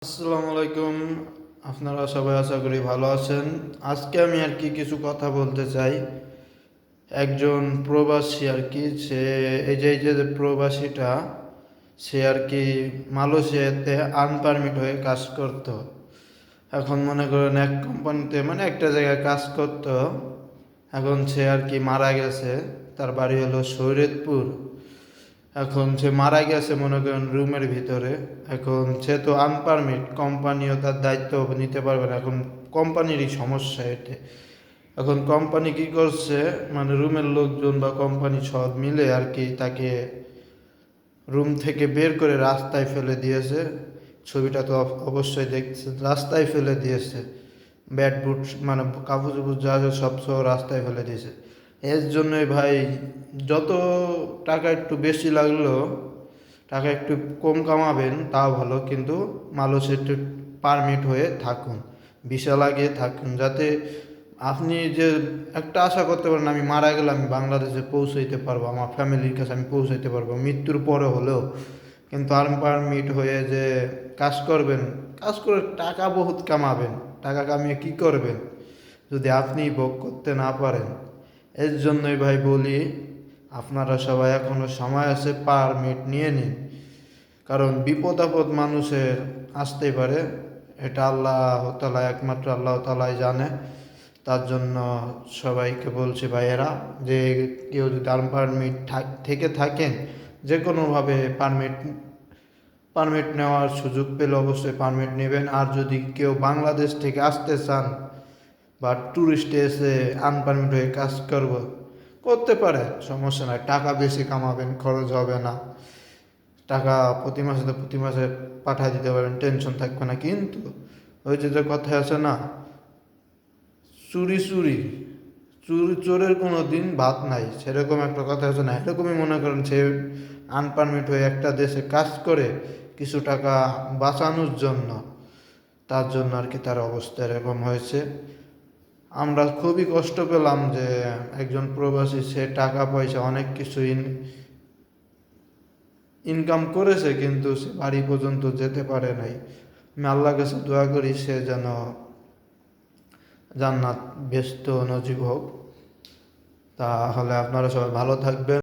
আসসালামু আলাইকুম। আপনারা সবাই আশা করি ভালো আছেন। আজকে আমি কিছু কথা বলতে চাই। একজন প্রবাসী সে এই যে প্রবাসীটা সে মালয়েশিয়াতে আনপারমিট হয়ে কাজ করত। এখন মনে করেন এক কোম্পানিতে মানে একটা জায়গায় কাজ করত। এখন সে মারা গেছে। তার বাড়ি হলো শরীয়তপুর। এখন সে মারা গেছে মনে করেন রুমের ভিতরে। এখন সে তো আনপারমিট, কোম্পানিও তার দায়িত্ব নিতে পারবে না। এখন কোম্পানিরই সমস্যা এতে। এখন কোম্পানি কি করছে, মানে রুমের লোকজন বা কোম্পানি সব মিলে তাকে রুম থেকে বের করে রাস্তায় ফেলে দিয়েছে। ছবিটা তো অবশ্যই দেখছে, রাস্তায় ফেলে দিয়েছে। ব্যাট বুট মানে কাপড় চুপড় যা যা সব সব রাস্তায় ফেলে দিয়েছে। এর জন্যই ভাই, যত টাকা একটু বেশি লাগলো, টাকা একটু কম কামাবেন তাও ভালো, কিন্তু একটু পারমিট হয়ে থাকুন, ভিসা লাগিয়ে থাকুন, যাতে আপনি যে একটা আশা করতে পারেন আমি মারা গেলে আমি বাংলাদেশে পৌঁছাইতে পারবো, আমার ফ্যামিলির কাছে আমি পৌঁছাইতে পারবো মৃত্যুর পরে হলেও। কিন্তু আনপারমিট হয়ে যে কাজ করবেন, কাজ করে টাকা বহুত কামাবেন, টাকা কামিয়ে কি করবেন যদি আপনি ভোগ করতে না পারেন? এর জন্যই ভাই বলি, আপনারা সবাই এখনো সময় আছে, পারমিট নিয়ে নিন। কারণ বিপদ আপদ মানুষের আসতেই পারে, এটা আল্লাহ তাআলা, একমাত্র আল্লাহ তাআলাই জানে। তার জন্য সবাইকে বলছি ভাইয়েরা, যে কেউ যদি আনপারমিট থেকে থাকেন, যে কোনোভাবে পারমিট পারমিট নেওয়ার সুযোগ পেলে অবশ্যই পারমিট নেবেন। আর যদি কেউ বাংলাদেশ থেকে আসতে চান বা ট্যুরিস্টে এসে আনপারমিট হয়ে কাজ করতে পারে, সমস্যা নাই। টাকা বেশি কামাবেন, খরচ হবে না। টাকা প্রতি মাসে পাঠিয়ে দিতে পারেন, টেনশন থাকবে না। কিন্তু ওই যে কথা আছে না, চুরি চুরি চোরের কোনো দিন ভাত নাই, সেরকম একটা কথা আছে না। এরকমই মনে করেন সে আনপারমিট হয়ে একটা দেশে কাজ করে কিছু টাকা বাঁচানোর জন্য, তার জন্য তার অবস্থা এরকম হয়েছে। আমরা খুবই কষ্ট পেলাম যে একজন প্রবাসী, সে টাকা পয়সা অনেক কিছু ইনকাম করেছে, কিন্তু সে বাড়ি পর্যন্ত যেতে পারে নাই। আমি আল্লাহর কাছে দোয়া করি সে যেন জান্নাত ব্যস্ত নজিব হোক। তাহলে আপনারা সবাই ভালো থাকবেন।